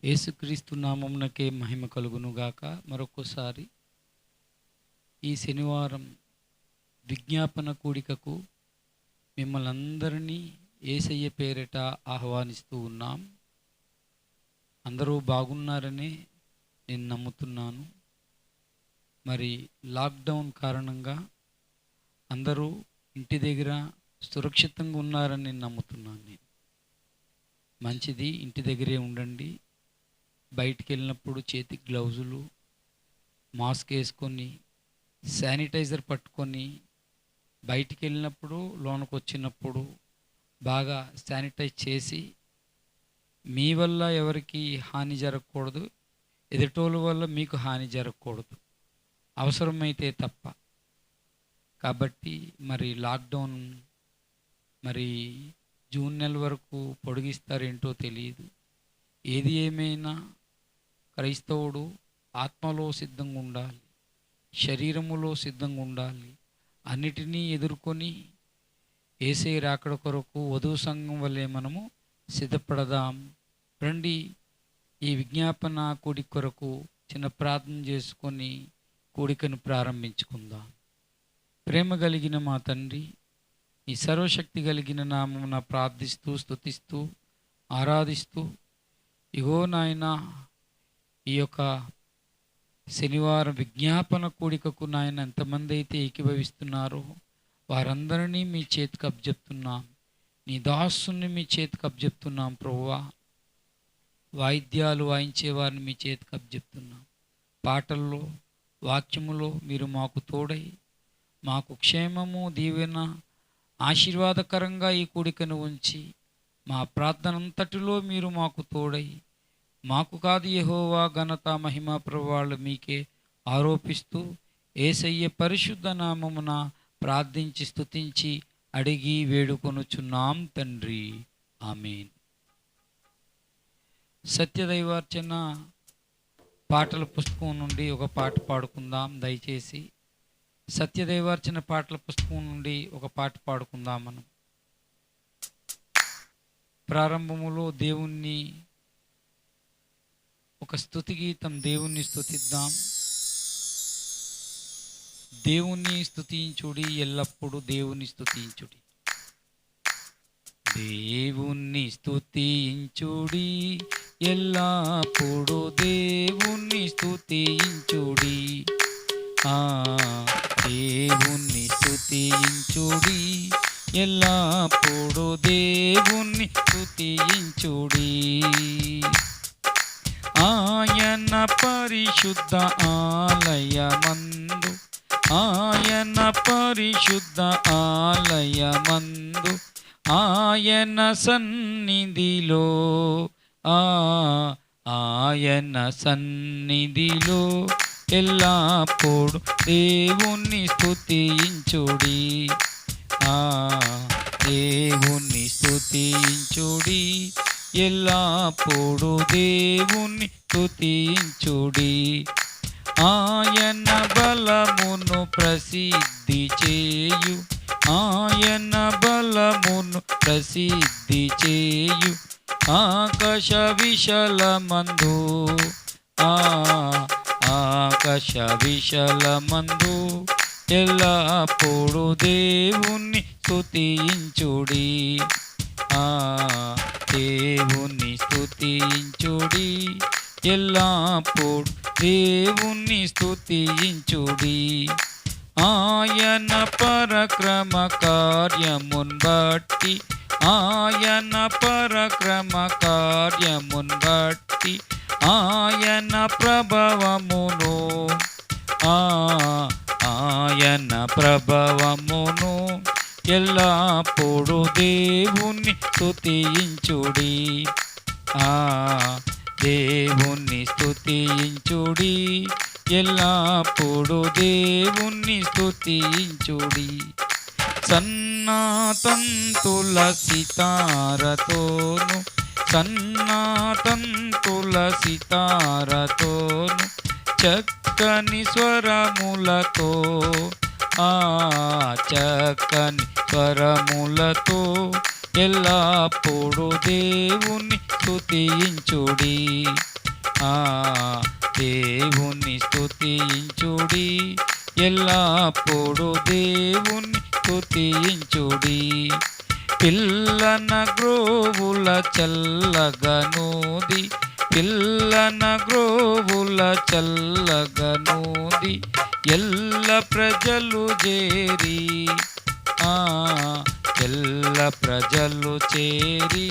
యేసుక్రీస్తు నామమునకే మహిమ కలుగునుగాక. మరొకసారి ఈ శనివారం విజ్ఞాపన కూడికకు మిమ్మల్ని అందరినీ యేసయ్య పేరిట ఆహ్వానిస్తూ ఉన్నాం. అందరూ బాగున్నారని నేను నమ్ముతున్నాను. మరి లాక్డౌన్ కారణంగా అందరూ ఇంటి దగ్గర సురక్షితంగా ఉన్నారని నేను నమ్ముతున్నాను. నేను మంచిది, ఇంటి దగ్గరే ఉండండి. బయటికి వెళ్ళినప్పుడు చేతికి గ్లౌజులు, మాస్క్ వేసుకొని, శానిటైజర్ పట్టుకొని, బయటికి వెళ్ళినప్పుడు లోనకు వచ్చినప్పుడు బాగా శానిటైజ్ చేసి, మీ వల్ల ఎవరికి హాని జరగకూడదు, ఎదుటోళ్ళ వల్ల మీకు హాని జరగకూడదు, అవసరమైతే తప్ప. కాబట్టి మరి లాక్డౌన్ మరి జూన్ నెల వరకు పొడిగిస్తారేంటో తెలియదు. ఏది ఏమైనా క్రైస్తవుడు ఆత్మలో సిద్ధంగా ఉండాలి, శరీరములో సిద్ధంగా ఉండాలి. అన్నిటినీ ఎదుర్కొని యేసయ్య రాకడ కొరకు వధువు సంఘం వల్లే మనము సిద్ధపడదాం. రండి, ఈ విజ్ఞాపన కూడిక కొరకు చిన్న ప్రార్థన చేసుకొని కూడికను ప్రారంభించుకుందాం. ప్రేమ కలిగిన మా తండ్రి, ఈ సర్వశక్తి కలిగిన నామమున ప్రార్థిస్తూ, స్తుతిస్తూ, ఆరాధిస్తూ, ఇగో నాయన, ఈ యొక్క శనివారం విజ్ఞాపన కూడికకు నాయన ఎంతమంది అయితే ఏకీభవిస్తున్నారో వారందరినీ మీ చేతికి అప్పజెప్తున్నాం. నీ దాసుని మీ చేతికి అప్పజెప్తున్నాం ప్రభువా. వాయిద్యాలు వాయించే వారిని మీ చేతికి అప్పజెప్తున్నాం. పాటల్లో, వాక్యములో మీరు మాకు తోడై, మాకు క్షేమము, దీవెన, ఆశీర్వాదకరంగా ఈ కూడికను ఉంచి, మా ప్రార్థనంతటిలో మీరు మాకు తోడై, మాకు కాదు యెహోవా ఘనత, మహిమ, ప్రభువాళ్ళు మీకే ఆరోపిస్తూ యేసయ్య పరిశుద్ధ నామమున ప్రార్థించి స్తుతించి అడిగి వేడుకొనుచున్నాం తండ్రి, ఆమేన్. సత్యదైవార్చన పాటల పుస్తకం నుండి ఒక పాట పాడుకుందాం. దయచేసి సత్యదైవార్చన పాటల పుస్తకం నుండి ఒక పాట పాడుకుందాం. మనం ప్రారంభములో దేవుణ్ణి ఒక స్తుతి గీతం, దేవుణ్ణి స్తుతిద్దాం. దేవుణ్ణి స్తుతించుడి, ఎల్లప్పుడూ దేవుని స్తుతించుడి. దేవుణ్ణి స్తుతించుడి, ఎల్లప్పుడూ దేవుణ్ణి స్తుతించుడి. దేవుణ్ణి స్తుతించుడి, ఎల్లప్పుడూ దేవుణ్ణి స్తుతించుడి. ఆయన పరిశుద్ధ ఆలయమందు, ఆయన పరిశుద్ధ ఆలయమందు, ఆయన సన్నిధిలో, ఆయన సన్నిధిలో ఎల్లప్పుడు దేవుణ్ణి స్తుతించుడి. దేవుణ్ణి స్తుతించుడి, ఎల్లప్పుడు దేవుణ్ణి స్తుతించుడి. ఆయన బలమును ప్రసిద్ధి చేయు, ఆయన బలమును ప్రసిద్ధి చేయు, ఆకాశ విశాలమందు, ఆకాశ విశాలమందు ఎల్లప్పుడు దేవుణ్ణి స్తుతించుడి. దేవుణ్ణి స్తుతించుడి, ఎల్లప్పుడు దేవుణ్ణి స్తుతించుడి. ఆయన పరక్రమ కార్యమున్ బట్టి, ఆయన పరక్రమ కార్యమున్ బట్టి, ఆయన ప్రభావమును, ఆయన ప్రభావమును ఎల్లప్పుడు దేవుణ్ణి స్తుతించుడి. దేవుణ్ణి స్తుతించుడి, ఎల్లప్పుడు దేవుణ్ణి స్తుతించుడి. సన్నాతంతుల సితారతోను, సన్నాతంతుల సితారతోను, చక్కని స్వరములతో, చక్కని స్వరములతో ఎల్లప్పుడు దేవుని స్తుతించుడి. ఆ దేవుని స్తుతించుడి, ఎల్లప్పుడు దేవుని స్తుతించుడి. పిల్లన గ్రోవుల చల్లగనూది, పిల్లన గ్రోవుల చల్లగనూది, ఎల్ల ప్రజలు చేరి ఎల్ల ప్రజలు చేరి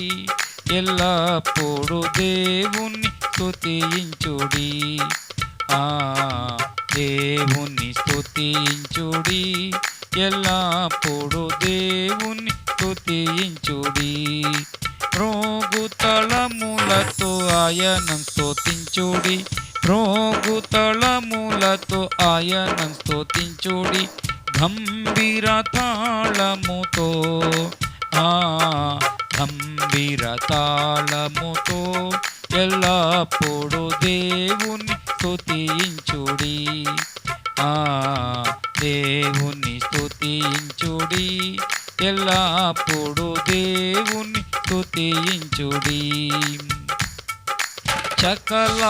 ఎల్లప్పుడు దేవుని స్తుతించుడి. దేవుని స్తుతించుడి, ఎల్లప్పుడు దేవుని స్తుతించుడి. రోగుతళములతో ఆయనం స్తుతించుడి, రోగుతళములతో ఆయనం స్తుతించుడి. గంభీర తాళముతో గంభీర తాళముతో ఎల్లప్పుడు దేవుని స్తుతించుడి. దేవుని స్తుతించుడి, ఎల్లప్పుడు దేవుని స్తుతించుడి. సకల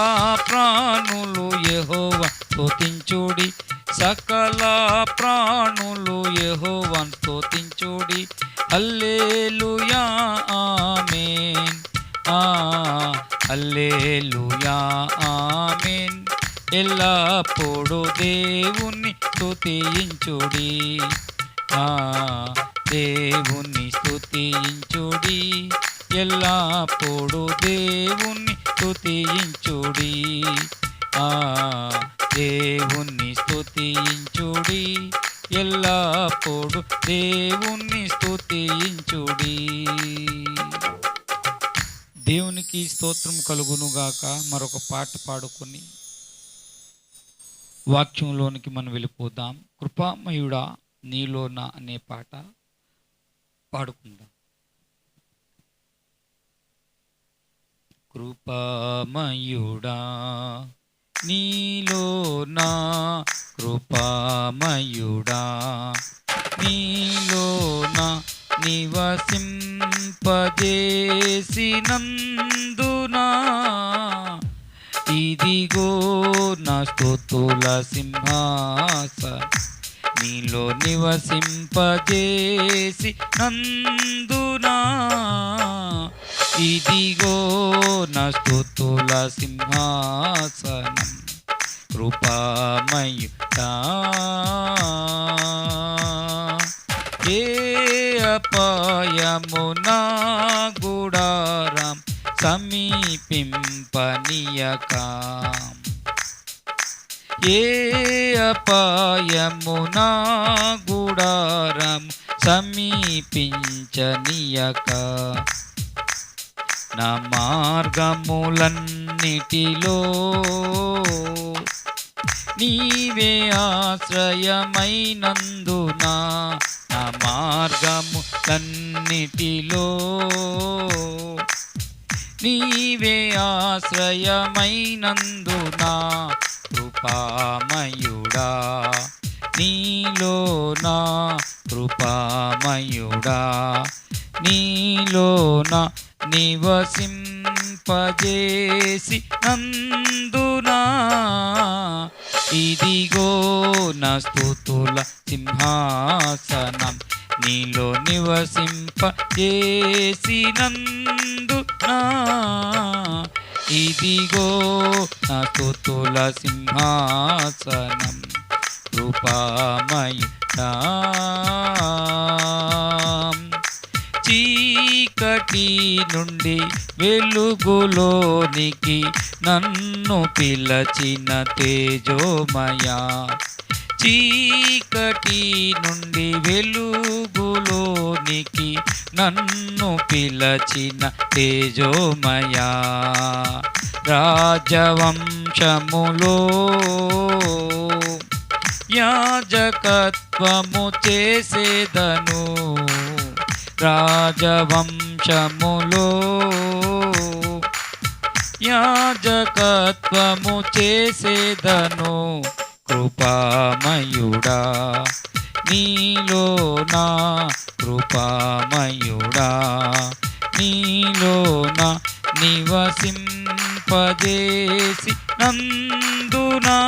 ప్రాణులు యెహోవా స్తుతించుడి, సకల ప్రాణులు యెహోవాను స్తుతించుడి. హల్లెలూయా ఆమేన్, హల్లెలూయా ఆమేన్. ఎల్లప్పుడు దేవుని స్తుతించుడి, దేవుని స్తుతించుడి, ఎల్లప్పుడు దేవుని స్తుతించుడి. దేవుని స్తుతించుడి, ఎల్లప్పుడు దేవుని స్తుతించుడి. దేవునికి స్తోత్రం కలుగునుగాక. మరొక పాట పాడుకొని వాక్యంలోనికి మనం వెళ్ళిపోదాం. కృపామయుడా నీలోన అనే పాట పాడుకుందాం. కృపామయుడా నీలోన, కృపామయుడా నీలోన నివసింపజేసినందునా, ఇదిగో నా స్తుతుల సింహాసనం నీలో నివసింపజేసినందునా, ఇదిగో నా స్తుతుల సింహాసనం. కృపామయుడా ఏ అపాయము నా గుడారం సమీపింపనీయక, ఏ అపాయము నా గుడారం సమీపించనీయక, నా మార్గములన్నిటిలో నీవే ఆశ్రయమైనందునా, నా మార్గములన్నిటిలో నీవే ఆశ్రయమైనందునా, కృపామయుడా నీలోనా, కృపామయుడా నీలోనా నివసింపజేసినందునా, ఇదిగో నా స్తుతుల సింహాసనం నీలో నివసింపజేసినందునా, ఇదిగో నా స్తుతుల సింహాసనం. కృపామయుడా చీకటి నుండి వెలుగులోనికి నన్ను పిలచిన తేజోమయా, చీకటి నుండి వెలుగులోనికి నన్ను పిలచిన తేజోమయా, రాజవంశములో యాజకత్వము చేసేదను, రాజవంశములో యాజకత్వము చేసేదను. కృపామయుడా నీలోనా, కృపామయుడా నీలోనా నివసింప నివసింపజేసి నందునా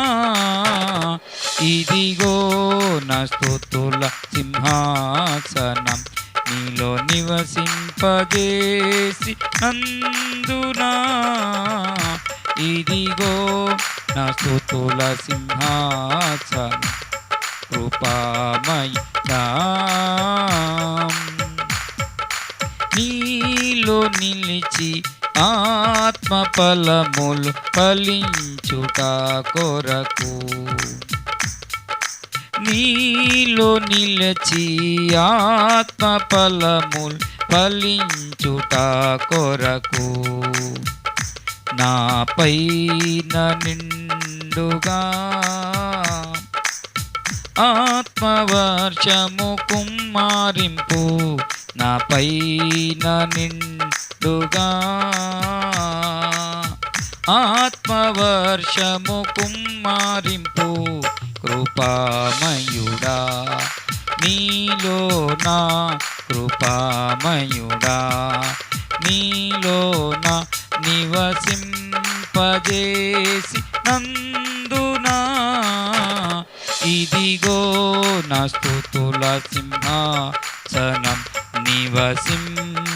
ఇదిగో నా స్తుతుల సింహాసనం నీలో నివసింపజేసి నందునా ఇదిగో నా స్తుతుల సింహాసనం కృపామయ నీలో నిలిచి ఆత్మ ఫలములు ఫలించుట కొరకు నీలో నిలిచి ఆత్మ ఫలములు ఫలించుట కొరకు నా పైన నిండుగా ఆత్మవర్షము కుమ్మారింపు నా పైన నిండుగా ఆత్మవర్షము కుమ్మారింపు కృపామయుడా నీలో నా కృపామయుడా నీలో నా నివసింపజేసి నందునా ఇదిగో నా స్తుతుల సింహాసనం నివసింపజేసి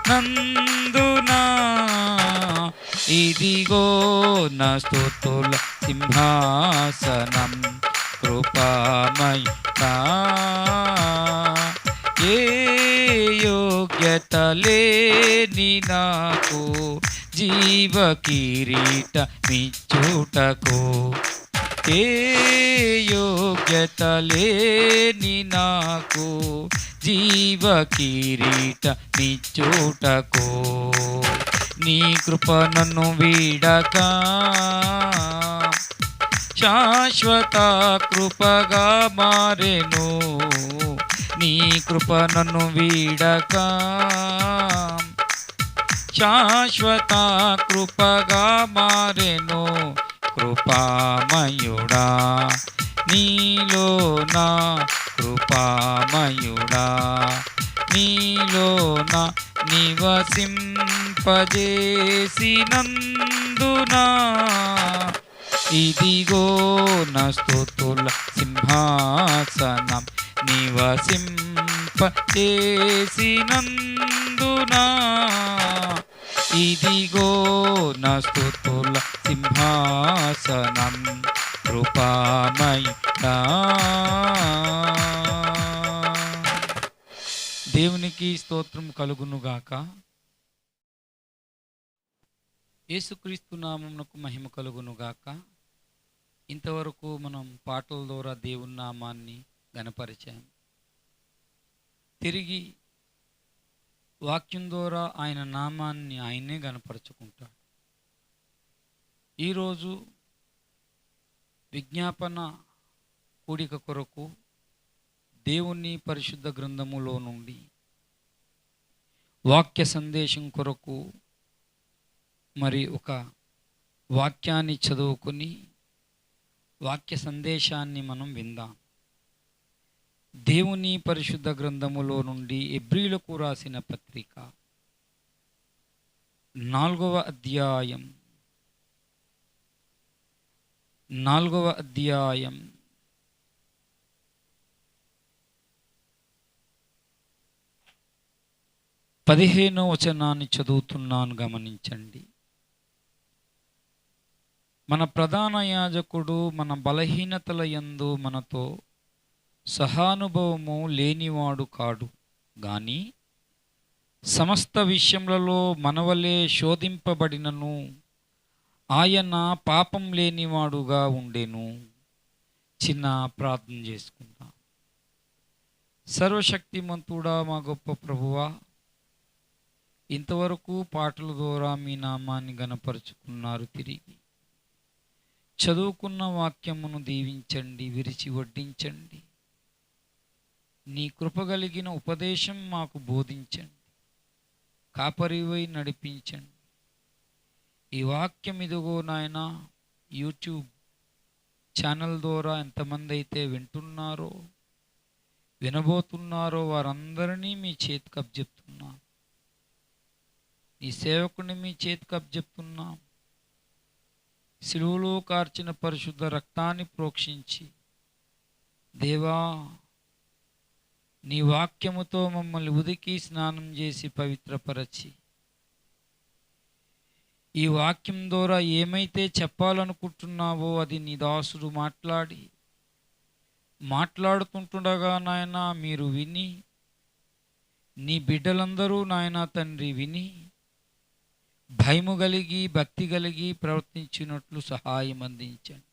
నందునా ఇదిగో నా స్తుతుల సింహాసనం కృపామయుడా ఏ యోగ్యత లేని నాకు జీవ కిరీటమిచ్చుటకు ఏ యోగ్యత లేని నాకు జీవ కిరీటమిచ్చుటకు నీ కృప నన్ను వీడక శాశ్వత కృపగా మారెను నీ కృప నన్ను వీడక శాశ్వత కృపగా మారెను కృపామయుడా నీలో నా కృపామయుడా నీలో నా నివసింపజేసి నందునా ఇదిగో నా స్తుతుల సింహాసనం నివసింపజేసి నందునా ఇదిగో నా స్తుతుల సింహాసనం కృపామయుడా దేవునికి స్తోత్రం కలుగునుగాక. యేసుక్రీస్తు నామమునకు మహిమ కలుగునుగాక. ఇంతవరకు మనం పాటల ద్వారా దేవుని నామాన్ని గణపరిచాం. తిరిగి వాక్యం ద్వారా ఆయన నామాన్ని ఆయనే గణపరుచుకుంటాడు. ఈరోజు విజ్ఞాపన కూడిక కొరకు దేవుని పరిశుద్ధ గ్రంథములో నుండి వాక్య సందేశం కొరకు మరి ఒక వాక్యాన్ని చదువుకొని వాక్య సందేశాన్ని మనం విందాం. దేవుని పరిశుద్ధ గ్రంథములో నుండి హెబ్రీయులకు రాసిన పత్రిక 4వ అధ్యాయం 15వ వచనాన్ని చదువుతున్నాను, గమనించండి. మన ప్రధాన యాజకుడు మన బలహీనతల యందు మనతో సహానుభవము లేనివాడు కాడు, గాని సమస్త విషయములలో మనవలే శోధింపబడినను ఆయన పాపం లేనివాడుగా ఉండెను. చిన్న ప్రార్థన చేసుకుందాం. సర్వశక్తిమంతుడా మా గొప్ప ప్రభువా, ఇంతవరకు పాటల ద్వారా మీ నామాన్ని గణపరుచుకున్నారు. తిరిగి చదువుకున్న వాక్యమును దీవించండి, విరిచి వడ్డించండి. నీ కృపగలిగిన ఉపదేశం మాకు బోధించండి, కాపరివై నడిపించండి. ఈ వాక్యం ఇదిగో నాయన యూట్యూబ్ ఛానల్ ద్వారా ఎంతమంది అయితే వింటున్నారో వినబోతున్నారో వారందరినీ మీ చేతికి అప్పచెప్తున్నా. నీ సేవకుని మీ చేతికి అప్పజెప్తున్నాం. సిలువలో కార్చిన పరిశుద్ధ రక్తాన్ని ప్రోక్షించి దేవా, నీ వాక్యముతో మమ్మల్ని ఉదికి స్నానం చేసి పవిత్రపరచి ఈ వాక్యం ద్వారా ఏమైతే చెప్పాలనుకుంటున్నావో అది నీ దాసుడు మాట్లాడుతుండగా నాయన మీరు విని, నీ బిడ్డలందరూ నాయన తండ్రి విని భయము కలిగి భక్తి కలిగి ప్రవర్తించినట్లు సహాయం అందించండి.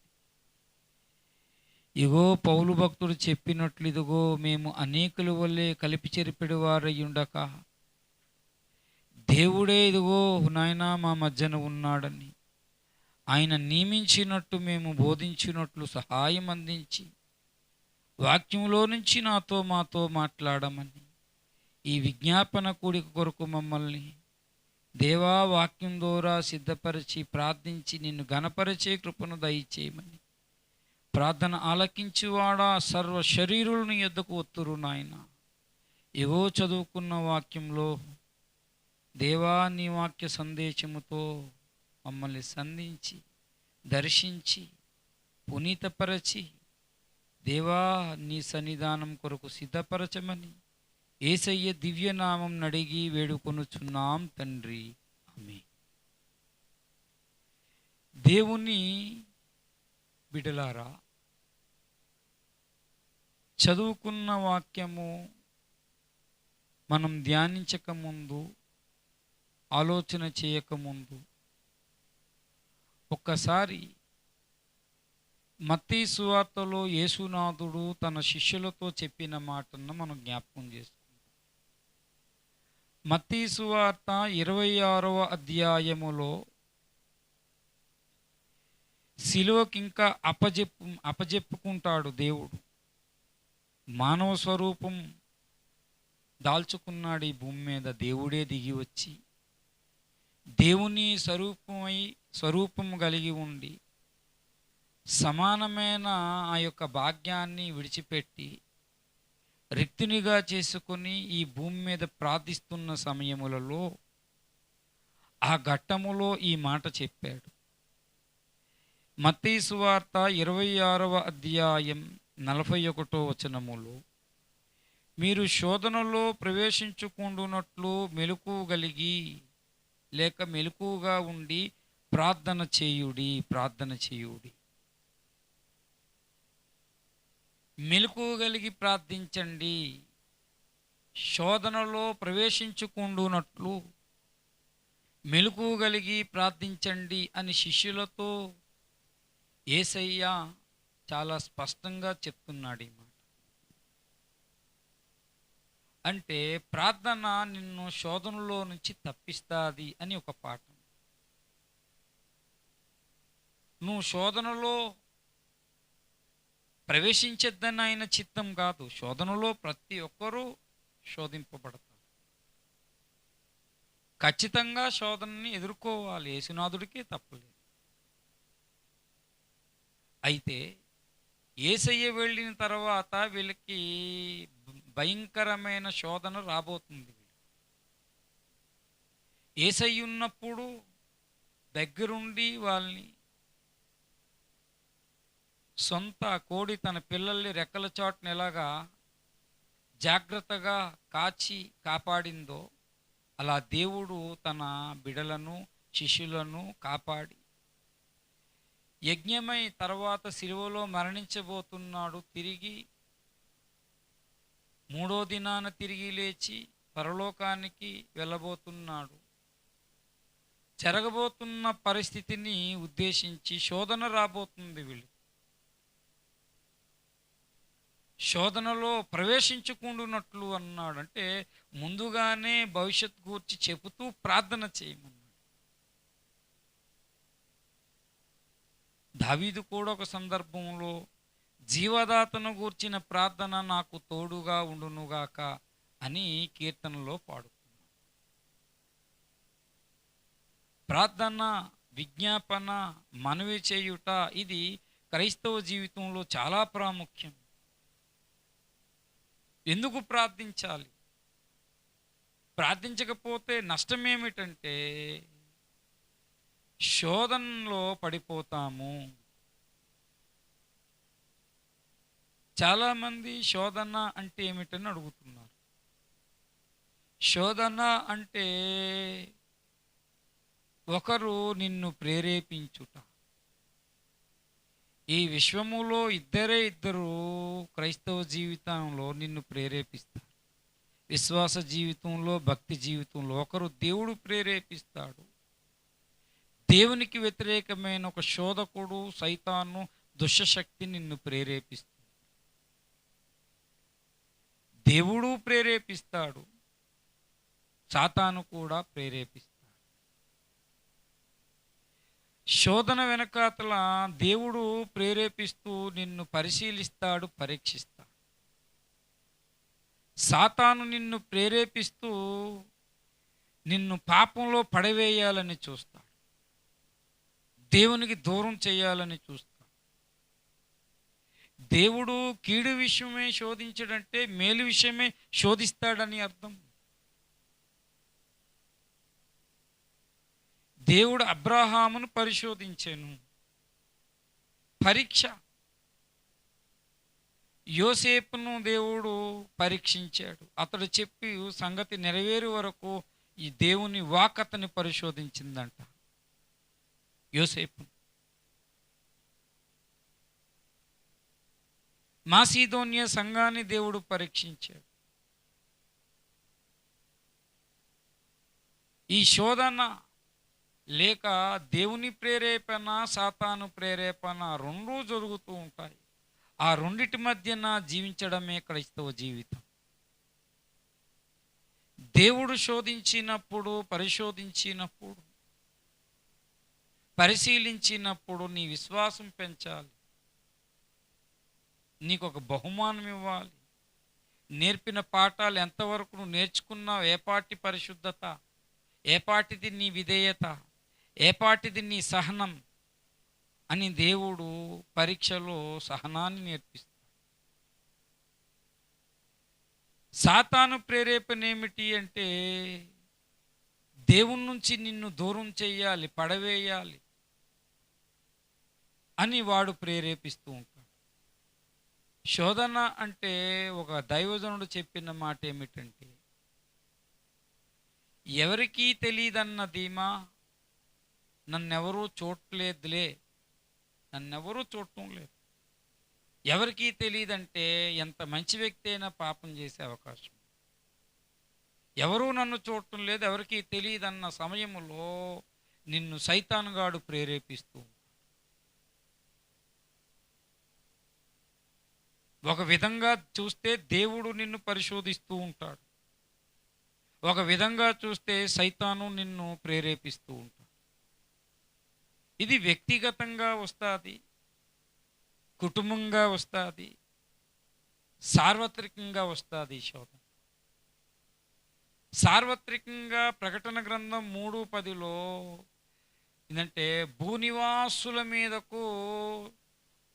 ఇగో పౌలు భక్తుడు చెప్పినట్లు, ఇదిగో మేము అనేకుల వల్లే కలిపి చెరిపెడు వారయ్యుండక దేవుడే ఇదిగో నాయన మా మధ్యన ఉన్నాడని ఆయన నియమించినట్టు మేము బోధించినట్లు సహాయం అందించి వాక్యంలో నుంచి మాతో మాట్లాడమని ఈ విజ్ఞాపన కూడిక కొరకు మమ్మల్ని దేవా వాక్యం ద్వారా సిద్ధపరిచి ప్రార్థించి నిన్ను గణపరిచే కృపను దయచేయమని ప్రార్థన ఆలకించువాడా సర్వ శరీరులను ఎద్దకు ఒత్తురు నాయన. ఏవో చదువుకున్న వాక్యంలో దేవా నీ వాక్య సందేశముతో మమ్మల్ని సంధించి దర్శించి పునీతపరచి దేవా నీ సన్నిధానం కొరకు సిద్ధపరచమని యేసయ్య దివ్యనామం నడిగి వేడుకొనుచున్నాం తండ్రి, ఆమేన్. దేవుని బిడలారా, చదువుకున్న వాక్యము మనం ధ్యానించకముందు, ఆలోచన చేయకముందు ఒక్కసారి మత్తయి సువార్తలో యేసునాథుడు తన శిష్యులతో చెప్పిన మాటను మనం జ్ఞాపకం చేసుకుందాం. మత్తయి సువార్త 26వ అధ్యాయములో సిలువకింకా అప్పజెప్పుకుంటాడు దేవుడు. మానవ స్వరూపం దాల్చుకున్నాడు ఈ భూమి మీద. దేవుడే దిగి వచ్చి దేవుని స్వరూపం కలిగి ఉండి సమానమైన ఆ యొక్క భాగ్యాన్ని విడిచిపెట్టి రిక్తునిగా చేసుకొని ఈ భూమి మీద ప్రార్థిస్తున్న సమయములలో ఆ ఘట్టములో ఈ మాట చెప్పాడు. మత్తయి సువార్త 26వ అధ్యాయం 41వ వచనములో, మీరు శోధనలో ప్రవేశించుకుండునట్లు మెలకువ కలిగి లేక మెలకువగా ఉండి ప్రార్థన చేయుడి. మెలకువ కలిగి ప్రార్థించండి. శోధనలో ప్రవేశించుకుండునట్లు మెలకువ కలిగి ప్రార్థించండి అని శిష్యులతో యేసయ్య చాలా స్పష్టంగా చెప్తున్నాడు ఈ మాట. అంటే ప్రార్థన నిన్ను శోధనలో నుంచి తప్పిస్తుంది అని ఒక పాఠం. నువ్వు శోధనలో ప్రవేశించద్దని ఆయన చిత్తం కాదు. శోధనలో ప్రతి ఒక్కరూ శోధింపబడతారు. ఖచ్చితంగా శోధనని ఎదుర్కోవాలి, యేసునాథుడికే తప్పలేదు. అయితే యేసయ్య వెళ్ళిన తర్వాత వీళ్ళకి భయంకరమైన శోధన రాబోతుంది. యేసయ్య ఉన్నప్పుడు దగ్గరుండి వాళ్ళని సొంత కోడి తన పిల్లల్ని రెక్కల చాటున ఎలాగా జాగ్రత్తగా కాపాడిందో అలా దేవుడు తన బిడలను శిష్యులను కాపాడి యజ్ఞమై తర్వాత సిలువలో మరణించబోతున్నాడు. తిరిగి 3వ దినాన తిరిగి లేచి పరలోకానికి వెళ్ళబోతున్నాడు. జరగబోతున్న పరిస్థితిని ఉద్దేశించి శోధన రాబోతుంది. వీళ్ళు శోధనలో ప్రవేశించుకుంటున్నట్లు అన్నాడు. అంటే ముందుగానే భవిష్యత్తు గూర్చి చెబుతూ ప్రార్థన చేయమన్నాడు. దావీదు కూడా ఒక సందర్భంలో జీవదాతను గూర్చిన ప్రార్థన నాకు తోడుగా ఉండునుగాక అని కీర్తనలో పాడుతున్నాడు. ప్రార్థన, విజ్ఞాపన, మనవి చేయుట ఇది క్రైస్తవ జీవితంలో చాలా ప్రాముఖ్యం. ఎందుకు ప్రార్థించాలి? ప్రార్థించకపోతే నష్టం ఏమిటంటే శోధనలో పడిపోతాము. చాలామంది శోధన అంటే ఏమిటని అడుగుతున్నారు. శోధన అంటే ఒకరు నిన్ను ప్రేరేపించుట. ఈ విశ్వములో ఇద్దరు క్రైస్తవ జీవితంలో నిన్ను ప్రేరేపిస్తారు. విశ్వాస జీవితంలో, భక్తి జీవితంలో ఒకరు దేవుడు ప్రేరేపిస్తాడు. దేవునికి వ్యతిరేకమైన ఒక శోధకుడు, సైతాను, దుష్టశక్తి నిన్ను ప్రేరేపిస్తుంది. దేవుడు ప్రేరేపిస్తాడు, సాతాను కూడా ప్రేరేపిస్తాడు. శోధన వెనకాతల దేవుడు ప్రేరేపిస్తూ నిన్ను పరిశీలిస్తాడు, పరీక్షిస్తాడు. సాతాను నిన్ను ప్రేరేపిస్తూ నిన్ను పాపంలో పడవేయాలని చూస్తాడు, దేవునికి దూరం చేయాలని చూస్తాడు. దేవుడు కీడు విషయమే శోధించడంటే మేలు విషయమే శోధిస్తాడని అర్థం. దేవుడు అబ్రహామును పరిశోధించెను, పరీక్ష. యోసేపును దేవుడు పరీక్షించాడు. అతడు చెప్పి సంగతి నెరవేరు వరకు ఈ దేవుని వాక్ అతన్ని పరిశోధించిందంట. యోసేపు మాసిదోనియ సంఘాన్ని దేవుడు పరీక్షించాడు. ఈ శోధన లేక దేవుని ప్రేరేపణ, సాతాను ప్రేరేపణ రెండూ జరుగుతూ ఉంటాయి. ఆ రెండిటి మధ్యన జీవించడమే క్రైస్తవ జీవితం. దేవుడు శోధించినప్పుడు, పరిశోధించినప్పుడు, పరిశీలించినప్పుడు నీ విశ్వాసం పెంచాలి, నీకు ఒక బహుమానం ఇవ్వాలి. నేర్పిన పాఠాలు ఎంతవరకు నువ్వు నేర్చుకున్నావు, ఏపాటి పరిశుద్ధత, ఏపాటిది నీ విధేయత, ఏపాటిది నీ సహనం అని దేవుడు పరీక్షలో సహనాన్ని నేర్పిస్తాడు. సాతాను ప్రేరేపణ ఏమిటి అంటే దేవుని నుంచి నిన్ను దూరం చేయాలి, పడవేయాలి అని వాడు ప్రేరేపిస్తూ ఉంటాడు. శోధన అంటే ఒక దైవజనుడు చెప్పిన మాట ఏమిటంటే, ఎవరికీ తెలియదన్న ధీమా, నన్నెవరూ చూడలేదులే, నన్నెవరూ చూడటం లేదు. ఎవరికీ తెలియదంటే ఎంత మంచి వ్యక్తి అయినా పాపం చేసే అవకాశం. ఎవరూ నన్ను చూడటం లేదు, ఎవరికీ తెలియదన్న సమయంలో నిన్ను సైతానుగాడు ప్రేరేపిస్తూ. ఒక విధంగా చూస్తే దేవుడు నిన్ను పరిశోధిస్తూ ఉంటాడు, ఒక విధంగా చూస్తే సైతాను నిన్ను ప్రేరేపిస్తూ ఉంటాడు. ఇది వ్యక్తిగతంగా వస్తుంది, కుటుంబంగా వస్తుంది, సార్వత్రికంగా వస్తుంది. శోధన సార్వత్రికంగా ప్రకటన గ్రంథం 3:10లో ఏంటంటే, భూనివాసుల మీదకు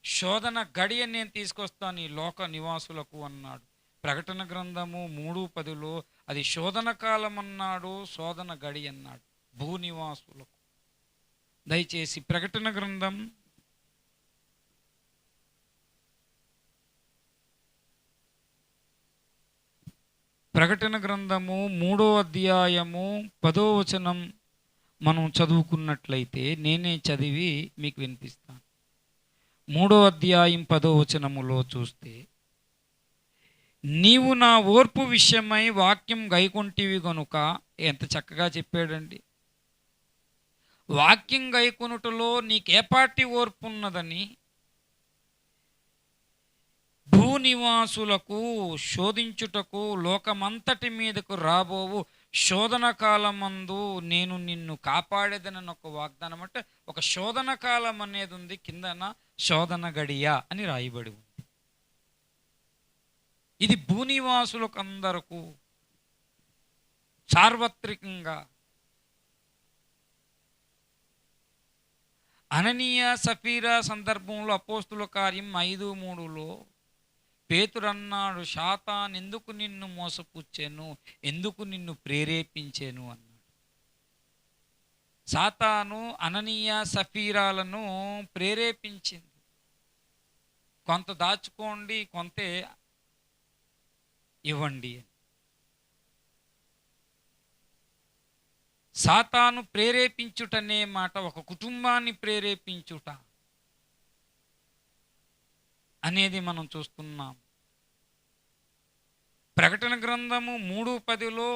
శోధన గడియ నేను తీసుకొస్తాను ఈ లోక నివాసులకు అన్నాడు. ప్రకటన గ్రంథము 3:10లో అది శోధన కాలం అన్నాడు, శోధన గడి అన్నాడు భూనివాసులకు. దయచేసి ప్రకటన గ్రంథం ప్రకటన గ్రంథము 3వ అధ్యాయము 10వ వచనం మనం చదువుకున్నట్లయితే, నేనే చదివి మీకు వినిపిస్తాను. 3వ అధ్యాయం 10వ వచనములో చూస్తే, నీవు నా ఓర్పు విషయమై వాక్యం గైకొంటివి గనుక. ఎంత చక్కగా చెప్పాడండి. వాక్యం గైకొనుటలో నీకేపాటి ఓర్పు ఉన్నదని భూనివాసులకు శోధించుటకు లోకమంతటి మీదకు రాబోవు శోధన కాలమందు నేను నిన్ను కాపాడేదనని ఒక వాగ్దానం. అంటే ఒక శోధన కాలం అనేది ఉంది, కిందన శోధన గడియ అని రాయబడి ఉంది. ఇది భూనివాసులకు అందరకు సార్వత్రికంగా. అననీయ సఫీరా సందర్భంలో అపోస్తుల కార్యం 5:3లో పేతురన్నాడు, సాతాను ఎందుకు నిన్ను మోసపుచ్చెను, ఎందుకు నిన్ను ప్రేరేపించెను అన్నాడు. సాతాను అననీయ సఫీరాలను ప్రేరేపించింది. కొంత దాచుకోండి, కొంతే ఇవ్వండి అని. సాతాను ప్రేరేపించుటనే మాట ఒక కుటుంబాన్ని ప్రేరేపించుట అనేది మనం చూస్తున్నాం. ప్రకటన గ్రంథము 3:10లో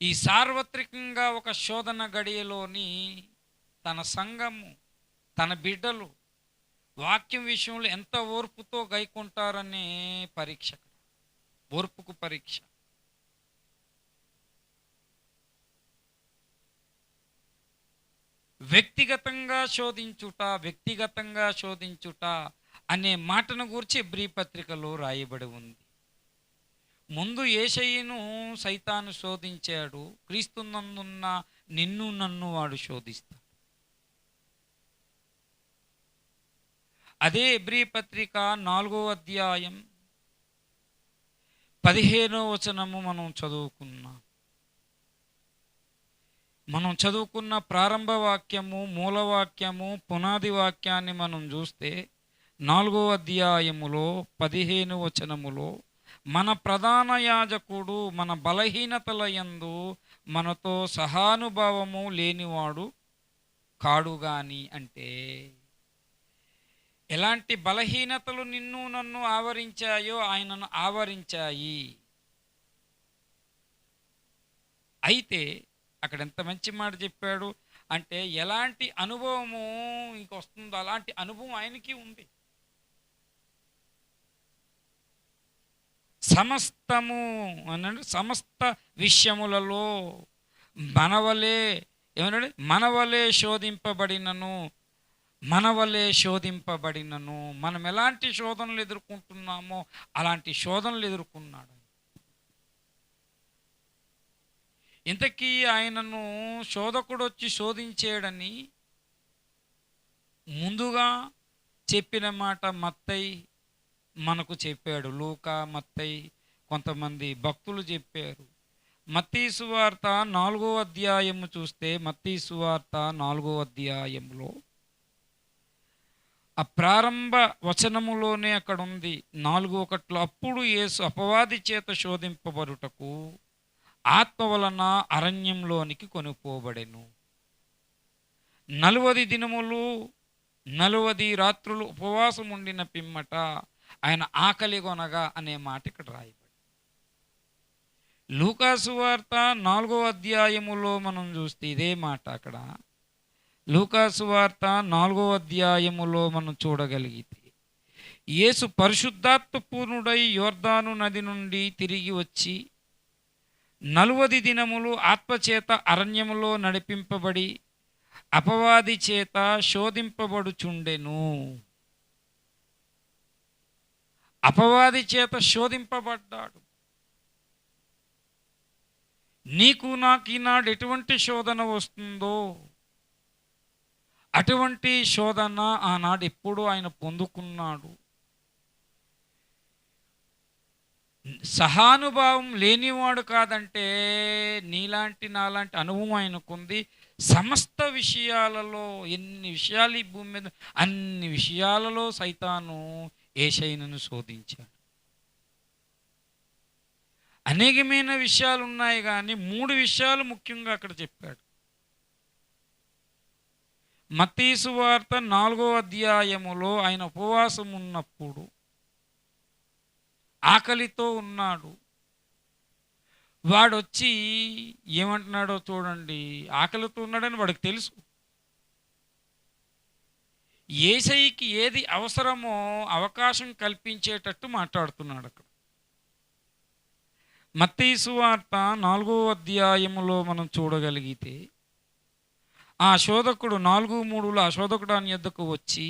ఈ సార్వత్రికంగా ఒక శోధన గడియలోని తన సంఘము, తన బిడ్డలు వాక్యం విషయంలో ఎంత ఓర్పుతో గైకుంటారనే పరీక్ష, ఓర్పుకు పరీక్ష. వ్యక్తిగతంగా శోధించుట అనే మాటను గురించి హెబ్రీ పత్రికలో రాయబడి ఉంది. ముందు యేషయ్యను సైతాను శోధించాడు, క్రీస్తునందున్న నిన్ను నన్ను వాడు శోధిస్తాడు. అదే హెబ్రీ పత్రిక 4వ అధ్యాయం 15వ వచనము మనం చదువుకున్న ప్రారంభ వాక్యము, మూలవాక్యము, పునాది వాక్యాన్ని మనం చూస్తే 4వ అధ్యాయములో 15వ వచనములో మన ప్రధాన యాజకుడు మన బలహీనతల యందు మనతో సహానుభావము లేనివాడు కాడుగాని, అంటే ఎలాంటి బలహీనతలు నిన్ను నన్ను ఆవరించాయో ఆయనను ఆవరించాయి. అయితే అక్కడ ఎంత మంచి మాట చెప్పాడు అంటే, ఎలాంటి అనుభవము ఇంకొస్తుందో అలాంటి అనుభవం ఆయనకి ఉంది. సమస్తము అనండి, సమస్త విషయములలో మనవలే శోధింపబడినను మనం ఎలాంటి శోధనలు ఎదుర్కొంటున్నామో అలాంటి శోధనలు ఎదుర్కొన్నాడు. ఇంతకీ ఆయనను శోధకుడు వచ్చి శోధించేయడని ముందుగా చెప్పిన మాట మత్తయి మనకు చెప్పాడు. లూకా, మత్తయి, కొంతమంది భక్తులు చెప్పారు. మత్తయి సువార్త 4వ అధ్యాయము చూస్తే, మత్తయి సువార్త 4వ అధ్యాయంలో ఆ ప్రారంభ వచనములోనే అక్కడ ఉంది 4:1, అప్పుడు యేసు అపవాది చేత శోధింపబడుటకు ఆత్మ వలన అరణ్యంలోనికి కొనుక్కోబడెను. 40 దినములు 40 రాత్రులు ఉపవాసం ఉండిన పిమ్మట ఆయన ఆకలి కొనగా అనే మాట ఇక్కడ రాయబడి. లూకా సువార్త 4వ అధ్యాయములో మనం చూస్తే ఇదే మాట అక్కడ లూకా సువార్త 4వ అధ్యాయములో మనం చూడగలిగితే, యేసు పరిశుద్ధాత్మ పూర్ణుడై యోర్దాను నది నుండి తిరిగి వచ్చి 40 దినములు ఆత్మచేత అరణ్యములో నడిపింపబడి అపవాది చేత శోధింపబడుచుండెను. అపవాది చేత శోధింపబడ్డాడు. నీకు నాకు ఈనాడు ఎటువంటి శోధన వస్తుందో అటువంటి శోధన ఆనాడు ఎప్పుడూ ఆయన పొందుకున్నాడు. సహానుభావం లేనివాడు కాదంటే నీలాంటి నాలాంటి అనుభవం ఆయనకుంది. సమస్త విషయాలలో, ఎన్ని విషయాలు ఈ భూమి మీద, అన్ని విషయాలలో సైతాను యేషయ్యను శోధించాడు. అనేకమైన విషయాలు ఉన్నాయి కానీ 3 విషయాలు ముఖ్యంగా అక్కడ చెప్పాడు. మత్తయి సువార్త 4వ అధ్యాయములో ఆయన ఉపవాసం ఉన్నప్పుడు ఆకలితో ఉన్నాడు. వాడొచ్చి ఏమంటున్నాడో చూడండి. ఆకలితో ఉన్నాడని వాడికి తెలుసు. యేసయ్యకి ఏది అవసరమో అవకాశం కల్పించేటట్టు మాట్లాడుతున్నాడు అక్కడ. మత్తయి సువార్త 4వ అధ్యాయములో మనం చూడగలిగితే, ఆ శోధకుడు 4:3లో ఆ శోధకుడు ఆయన యొద్దకు వచ్చి,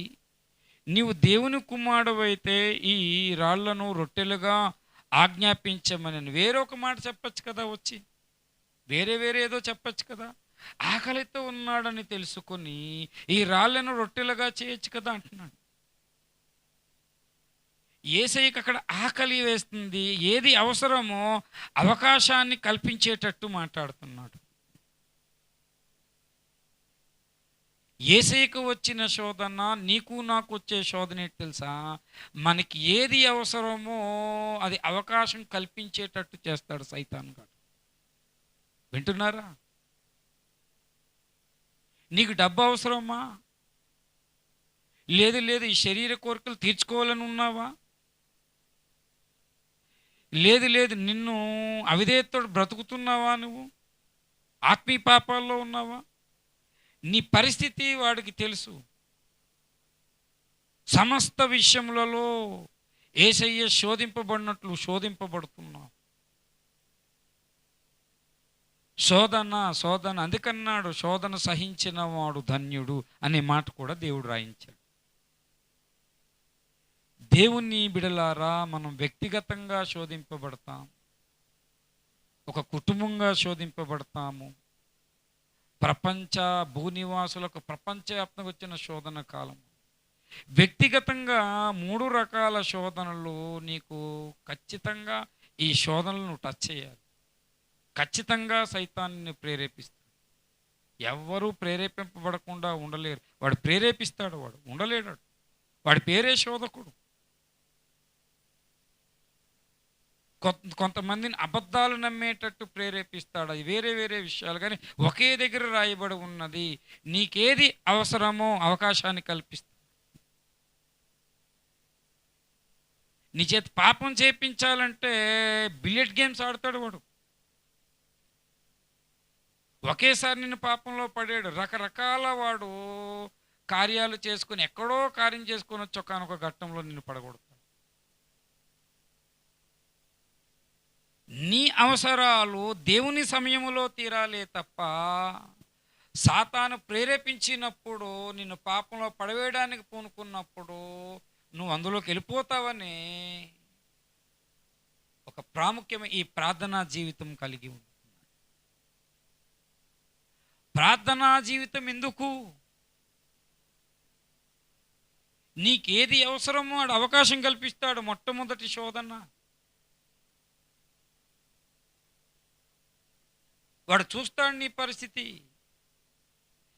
నీవు దేవుని కుమారుడవైతే ఈ రాళ్లను రొట్టెలుగా ఆజ్ఞాపించమని వేరొక మాట చెప్పచ్చు కదా. వచ్చి వేరే ఏదో చెప్పచ్చు కదా. ఆకలితో ఉన్నాడని తెలుసుకొని ఈ రాళ్లను రొట్టెలుగా చేయొచ్చు కదా అంటున్నాడు. యేసయ్యకి అక్కడ ఆకలి వేస్తుంది. ఏది అవసరమో అవకాశాన్ని కల్పించేటట్టు మాట్లాడుతున్నాడు. యేసయ్యకు వచ్చిన శోధన నీకు నాకు వచ్చే శోధన ఏంటి తెలుసా? మనకి ఏది అవసరమో అది అవకాశం కల్పించేటట్టు చేస్తాడు సైతాను గాడు. వింటున్నారా? నీకు డబ్బు అవసరమా? లేదు లేదు ఈ శరీర కోరికలు తీర్చుకోవాలని ఉన్నావా? లేదు లేదు నిన్ను అవిధేయతతో బ్రతుకుతున్నావా? నువ్వు ఆత్మీయ పాపాల్లో ఉన్నావా? నీ పరిస్థితి వాడికి తెలుసు. సమస్త విషయములలో యేసయ్య శోధింపబడినట్లు శోధింపబడుతున్నావు. శోధన అందుకన్నాడు, శోధన సహించిన వాడు ధన్యుడు అనే మాట కూడా దేవుడు రాయించాడు. దేవుని బిడలారా, మనం వ్యక్తిగతంగా శోధింపబడతాం, ఒక కుటుంబంగా శోధింపబడతాము. ప్రపంచ భూనివాసులకు ప్రపంచవ్యాప్తంగా వచ్చిన శోధన కాలం. వ్యక్తిగతంగా 3 రకాల శోధనలు నీకు ఖచ్చితంగా ఈ శోధనలను టచ్ చేయాలి. ఖచ్చితంగా సైతాన్ని ప్రేరేపిస్తాడు. ఎవ్వరూ ప్రేరేపింపబడకుండా ఉండలేరు. వాడు ప్రేరేపిస్తాడు, వాడు ఉండలేడు. వాడి పేరే శోధకుడు. కొంతమందిని అబద్ధాలు నమ్మేటట్టు ప్రేరేపిస్తాడు. అది వేరే వేరే విషయాలు, కానీ ఒకే దగ్గర రాయబడి ఉన్నది. నీకేది అవసరమో అవకాశాన్ని కల్పిస్తాడు. నీ చేతి పాపం చేపించాలంటే బిలియర్డ్ గేమ్స్ ఆడతాడు వాడు. ఒకేసారి నిన్ను పాపంలో పడాడు. రకరకాల వాడు కార్యాలు చేసుకుని ఎక్కడో కార్యం చేసుకొని వచ్చి ఒకానొక ఘట్టంలో నిన్ను పడగొడతాడు. నీ అవసరాలు దేవుని సమయంలో తీరాలే తప్ప సాతాను ప్రేరేపించినప్పుడు, నిన్ను పాపంలో పడవేయడానికి పూనుకున్నప్పుడు నువ్వు అందులోకి వెళ్ళిపోతావని ఒక ప్రాముఖ్యమైన ఈ ప్రార్థనా జీవితం కలిగి ఉంది. ప్రార్థనా జీవితం ఎందుకు? నీకేది అవసరమో వాడు అవకాశం కల్పిస్తాడు. మొట్టమొదటి శోధన వాడు చూస్తాడు నీ పరిస్థితి.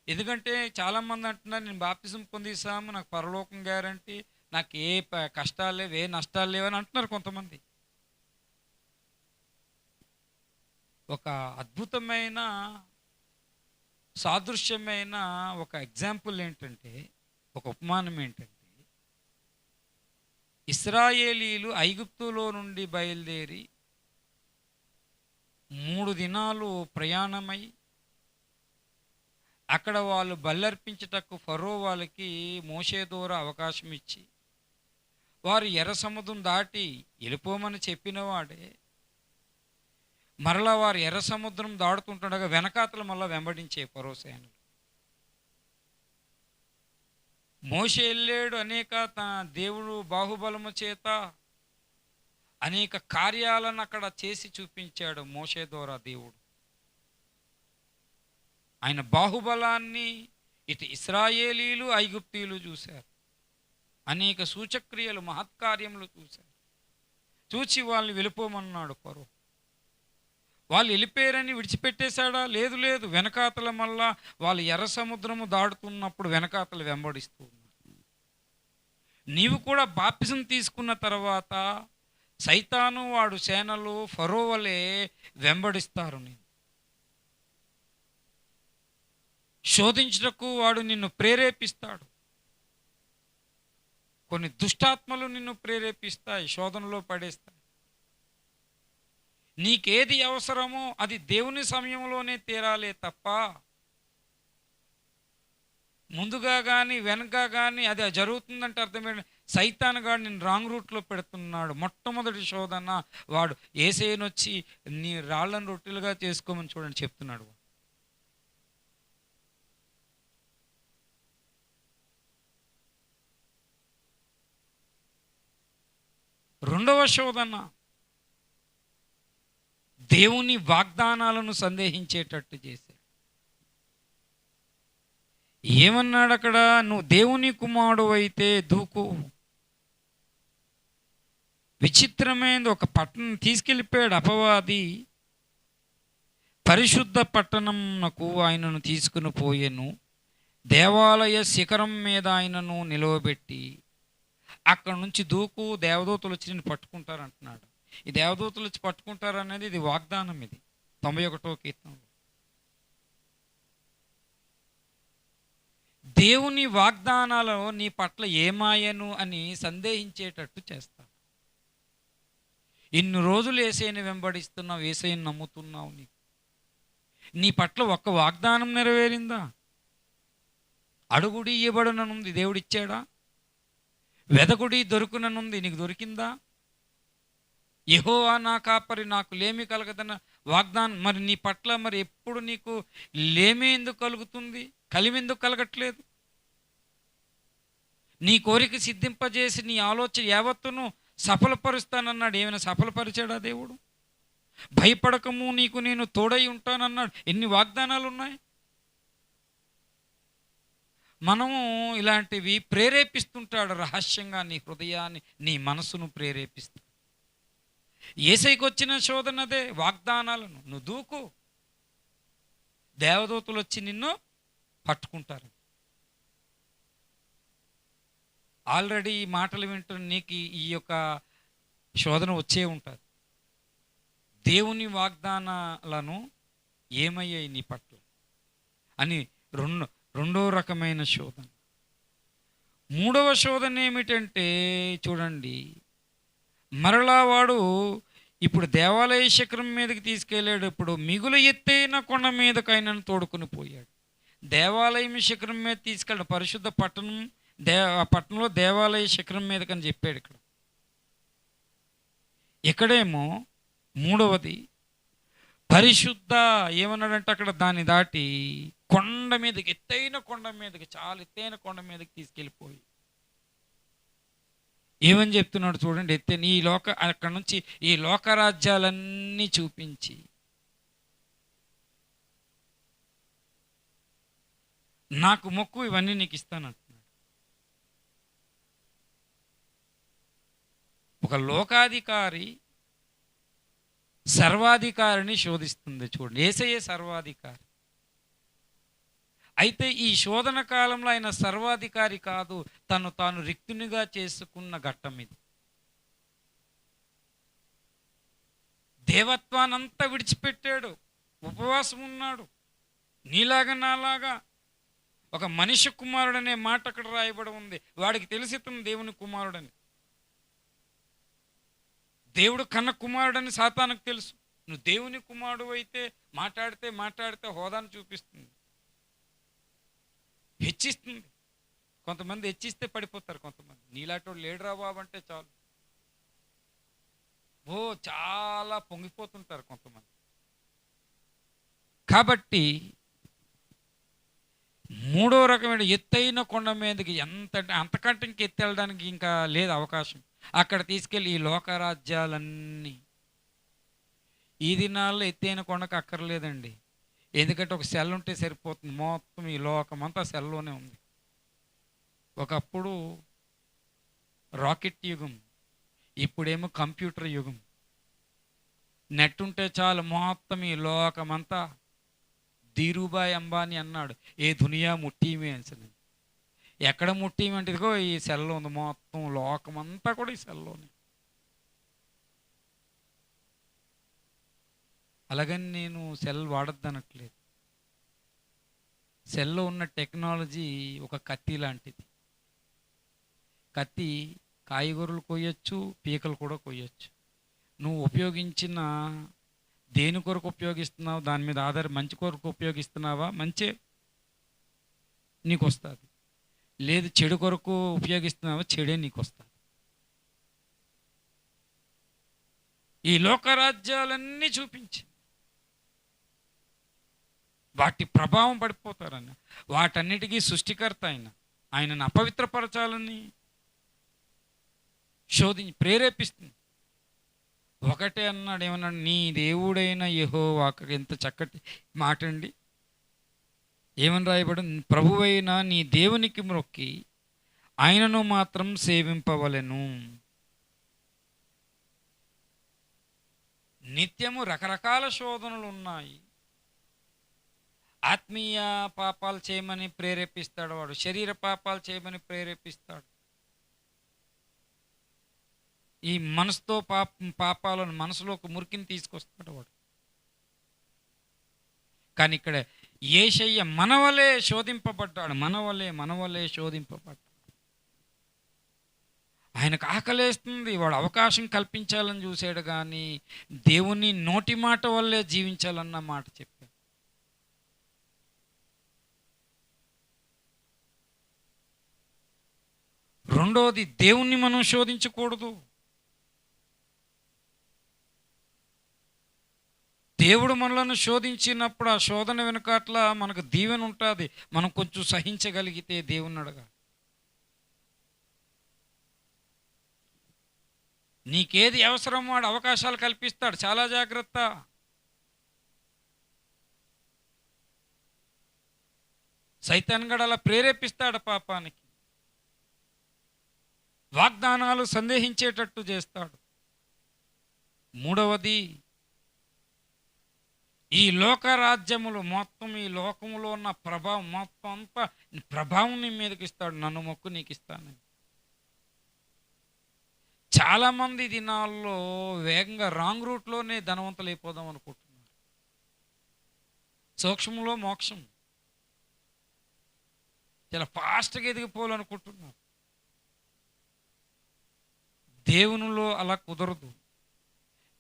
ఎందుకంటే చాలామంది అంటున్నారు, నేను బాప్తిజం పొందేసాము, నాకు పరలోకం గ్యారంటీ, నాకు ఏ కష్టాలు లేవు, ఏ నష్టాలు లేవని అంటున్నారు కొంతమంది. ఒక అద్భుతమైన సాదృశ్యమైన ఒక ఎగ్జాంపుల్ ఏంటంటే, ఒక ఉపమానం ఏంటంటే, ఇశ్రాయేలీలు ఐగుప్తులో నుండి బయలుదేరి 3 దినాలు ప్రయాణమై అక్కడ వాళ్ళు బల్లర్పించుటకు ఫరో వాళ్ళకి మోషే ద్వారా అవకాశం ఇచ్చి వారు ఎర్ర సముద్రం దాటి వెళ్ళిపోమని చెప్పిన వాడే మరలా వారు ఎర్ర సముద్రం దాడుతుండగా వెనకాతలు మళ్ళా వెంబడించే ఫరో సేనలు. మోషే వెళ్ళాడు, అనేక తన దేవుడు బాహుబలము చేత అనేక కార్యాలను అక్కడ చేసి చూపించాడు మోషే ద్వారా దేవుడు. ఆయన బాహుబలాన్ని ఇటు ఇశ్రాయేలీలు ఐగుప్తీయులు చూశారు. అనేక సూచక్రియలు మహత్కార్యములు చూశారు. చూచి వాళ్ళని వెళ్ళిపోమన్నాడు ఫరో. వాళ్ళు వెళ్ళిపోయారని విడిచిపెట్టేశాడా? లేదు లేదు, వెనకాతల మళ్ళా వాళ్ళు ఎర్ర సముద్రము దాడుతున్నప్పుడు వెనకాతలు వెంబడిస్తూ ఉన్నారు. నీవు కూడా బాప్తిజం తీసుకున్న తర్వాత సైతాను వాడు సేనలు ఫరో వలె వెంబడిస్తారు. నేను శోధించుటకు వాడు నిన్ను ప్రేరేపిస్తాడు. కొన్ని దుష్టాత్మలు నిన్ను ప్రేరేపిస్తాయి, శోధనలో పడేస్తాయి. నీకేది అవసరమో అది దేవుని సమయంలోనే తీరాలే తప్ప ముందుగా కానీ వెనక కానీ అది జరుగుతుందంటే అర్థమేంటి? సైతాన్ గాడు నేను రాంగ్ రూట్లో పెడుతున్నాడు. మొట్టమొదటి శోధన వాడు యేసేనొచ్చి నీ రాళ్ళను రొట్టెలుగా చేసుకోమని చూడండి చెప్తున్నాడు. రెండవ శోధన దేవుని వాగ్దానాలను సందేహించేటట్టు చేశాడు. ఏమన్నాడు అక్కడ? నువ్వు దేవుని కుమారుడు అయితే దూకు, విచిత్రమైనది, ఒక పట్టణం తీసుకెళ్ళిపోయాడు అపవాది. పరిశుద్ధ పట్టణంనకు ఆయనను తీసుకుని పోయెను. దేవాలయ శిఖరం మీద ఆయనను నిలవబెట్టి అక్కడ నుంచి దూకు, దేవదూతలు వచ్చి నిన్ను పట్టుకుంటారంటున్నాడు. ఈ దేవదూతలు వచ్చి పట్టుకుంటారు అనేది ఇది వాగ్దానం. ఇది 91వ కీర్తనలో దేవుని వాగ్దానాలలో నీ పట్ల ఏమాయను అని సందేహించేటట్టు చేస్తాడు. ఇన్ని రోజులు యేసయ్యను వెంబడిస్తున్నావు, యేసయ్యను నమ్ముతున్నావు, నీ పట్ల ఒక్క వాగ్దానం నెరవేరిందా? అడుగుడి ఇవ్వబడుననుంది, దేవుడిచ్చాడా? వెదకుడి దొరుకుననుంది, నీకు దొరికిందా? యెహోవా నా కాపరి, నాకు లేమి కలగదన్న వాగ్దానం మరి నీ పట్ల మరి ఎప్పుడు నీకు లేమి ఎందుకు కలుగుతుంది? కలిమి ఎందుకు కలగట్లేదు? నీ కోరిక సిద్ధింపజేసి నీ ఆలోచన యావత్తును సఫలపరుస్తానన్నాడు. ఏమైనా సఫలపరిచాడా దేవుడు? భయపడకము, నీకు నేను తోడై ఉంటానన్నాడు. ఎన్ని వాగ్దానాలు ఉన్నాయి. మనము ఇలాంటివి ప్రేరేపిస్తుంటాడు రహస్యంగా, నీ హృదయాన్ని, నీ మనసును ప్రేరేపిస్తాడు. యేసయ్యకు వచ్చిన శోధనదే, వాగ్దానాలను నువ్వు దూకు, దేవదూతలు వచ్చి నిన్ను పట్టుకుంటారు. ఆల్రెడీ ఈ మాటలు వింటున్న నీకు ఈ యొక్క శోధన వచ్చే ఉంటుంది. దేవుని వాగ్దానాలను ఏమయ్యాయి నీ పట్ల అని రెండో రకమైన శోధన. మూడవ శోధన ఏమిటంటే చూడండి, మరలా వాడు ఇప్పుడు దేవాలయ శిఖరం మీదకి తీసుకెళ్ళాడు. ఇప్పుడు మిగులు ఎత్తైన కొండ మీదకి ఆయనను తోడుకుని పోయాడు. దేవాలయం శిఖరం మీద తీసుకెళ్ళాడు. పరిశుద్ధ పట్టణం, ఆ పట్టణంలో దేవాలయ శిఖరం మీదకని చెప్పాడు. ఇక్కడేమో మూడవది పరిశుద్ధ ఏమన్నాడంటే అక్కడ దాన్ని దాటి కొండ మీదకి, ఎత్తైన కొండ మీదకి, చాలా ఎత్తైన కొండ మీదకి తీసుకెళ్ళిపోయి ఏమని చెప్తున్నాడు చూడండి. ఎత్తైన ఈ అక్కడ నుంచి ఈ లోకరాజ్యాలన్నీ చూపించి నాకు మొక్కు, ఇవన్నీ నీకు ఇస్తానంటున్నాడు. ఒక లోకాధికారి సర్వాధికారిని శోధిస్తుంది చూడండి. యేసయ్యే సర్వాధికారి. అయితే ఈ శోధన కాలంలో ఆయన సర్వాధికారి కాదు, తాను రిక్తునిగా చేసుకున్న ఘట్టం ఇది. దేవత్వానంతా విడిచిపెట్టాడు, ఉపవాసం ఉన్నాడు. నీలాగా నాలాగా ఒక మనిషి కుమారుడనే మాట అక్కడ రాయబడి ఉంది. వాడికి తెలిసి తను దేవుని కుమారుడని, దేవుడు కన్న కుమారుడని సాతానుకు తెలుసు. నువ్వు దేవుని కుమారుడు అయితే మాట్లాడితే హోదాను చూపిస్తుంది, హెచ్చిస్తుంది. కొంతమంది హెచ్చిస్తే పడిపోతారు. కొంతమంది నీలాటోడు లేడురా బాబు అంటే చాలు చాలా పొంగిపోతుంటారు కొంతమంది. కాబట్టి మూడో రకమైన ఎత్తైన కొండ మీదకి అంతకంటే ఇంక ఎత్తి వెళ్ళడానికి ఇంకా లేదు అవకాశం. అక్కడ తీసుకెళ్ళి ఈ లోకరాజ్యాలన్నీ, ఈ దినాల్లో ఎత్తైన కొండకు అక్కర్లేదండి. ఎందుకంటే ఒక సెల్ ఉంటే సరిపోతుంది. మొత్తం ఈ లోకమంతా సెల్లోనే ఉంది. ఒకప్పుడు రాకెట్ యుగం, ఇప్పుడేమో కంప్యూటర్ యుగం. నెట్ ఉంటే చాలు మొత్తం ఈ లోకమంతా. ధీరుభాయ్ అంబానీ అన్నాడు, ఏ దునియా ముట్టిమే అని. ఎక్కడ ముట్టిమే అంటే ఇదిగో ఈ సెల్లో ఉంది. మొత్తం లోకమంతా కూడా ఈ సెల్లోనే. అలాగని నేను సెల్ వాడొద్దనట్లేదు. సెల్లో ఉన్న టెక్నాలజీ ఒక కత్తి లాంటిది. కత్తి కాయగూరలు కొయ్యొచ్చు, పీకలు కూడా కొయ్యొచ్చు. నువ్వు ఉపయోగించిన దేని కొరకు ఉపయోగిస్తున్నావు దాని మీద మంచి కొరకు ఉపయోగిస్తున్నావా, మంచి నీకు వస్తుంది. లేదు చెడు కొరకు ఉపయోగిస్తున్నావా, చెడే నీకు వస్తుంది. ఈ లోకరాజ్యాలన్నీ చూపించి వాటి ప్రభావం పడిపోతారన్న, వాటన్నిటికీ సృష్టికర్త ఆయనను అపవిత్రపరచాలని ప్రేరేపిస్తుంది. ఒకటే అన్నాడు, ఏమన్నాడు, నీ దేవుడైన యెహోవా. ఎంత చక్కటి మాట అండి. ఏమని రాయబడి, ప్రభువైన నీ దేవునికి మొక్కి ఆయనను మాత్రం సేవింపవలెను. నిత్యము రకరకాల శోధనలు ఉన్నాయి. ఆత్మీయ పాపాలు చేయమని ప్రేరేపిస్తాడు వాడు, శరీర పాపాలు చేయమని ప్రేరేపిస్తాడు. ఈ మనసుతో పాపాలను మనసులోకి మురికిని తీసుకొస్తాడు వాడు. కానీ ఇక్కడ యేషయ్య మనవలే శోధింపబడ్డాడు, మనవలే శోధింపబడ్డాడు. ఆయనకు ఆకలేస్తుంది, వాడు అవకాశం కల్పించాలని చూశాడు, కానీ దేవుని నోటి మాట వల్లే జీవించాలన్న మాట చెప్పాడు. రెండోది, దేవుణ్ణి మనం శోధించకూడదు. దేవుడు మనలను శోధించినప్పుడు ఆ శోధన వెనుకట్ల మనకు దీవెన ఉంటుంది. మనం కొంచెం సహించగలిగితే దేవుని అడగాలి. నీకేది అవసరమో వాడు అవకాశాలు కల్పిస్తాడు, చాలా జాగ్రత్త. సైతాన్ గడు అలా ప్రేరేపిస్తాడు పాపానికి, వాగ్దానాలు సందేహించేటట్టు చేస్తాడు. మూడవది, ఈ లోక రాజ్యములు మొత్తం, ఈ లోకములో ఉన్న ప్రభావం మొత్తం అంతా ప్రభావం నీ మీదకి ఇస్తాడు. నన్ను మొక్కు నీకు ఇస్తానని. చాలామంది దినాల్లో వేగంగా రాంగ్ రూట్లోనే ధనవంతులు అయిపోదాం అనుకుంటున్నారు. సూక్ష్మంలో మోక్షం, చాలా ఫాస్ట్గా ఎదిగిపోవాలనుకుంటున్నారు. దేవునిలో అలా కుదరదు.